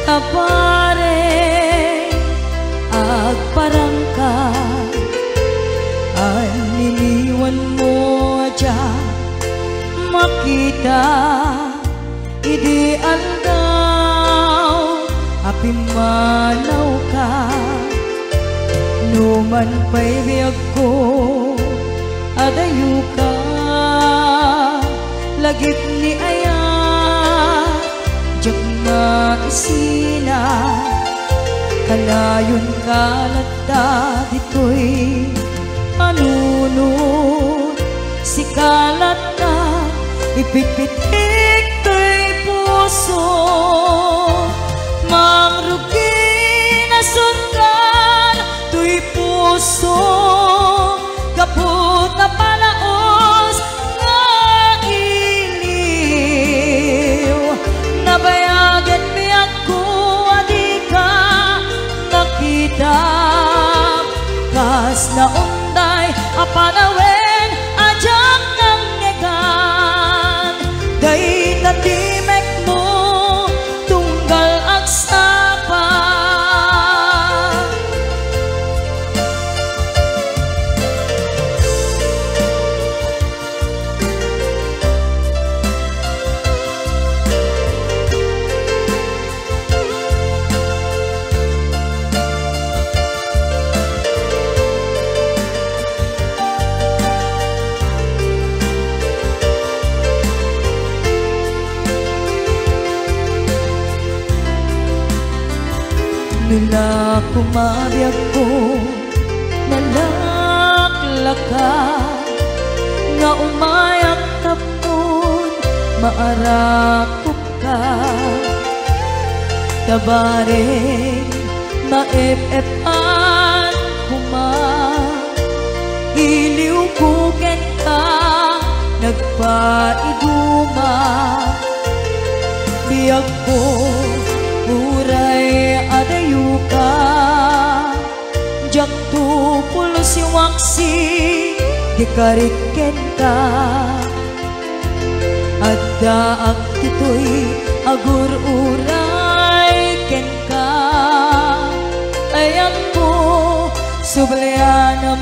Kapare agparangka aniniwan mo aja makita ideal daw apimanaw ka numan pa'y biyag ko adayo ka lagip ni aya jak maisina kanayon kalata dito'y manunod si kalata ipitpitik to'y puso mangrugi na sundan to'y puso kaput na palaos nga iliw nabayagan biyak ko adi ka nakita kas na unday apanawen ajak ng ngegan day tatimek mo tunggal agsapa nula kumabiyag ko nalaklaka nga umayak tapon maarakop ka tabareng maep-epan kuma iliw kuken ka nagpaiduma biyag ko uray adayo ka jak tupul si waksi gikariken ka adda ak tito'y agur uray ken ka ayan mo subleanam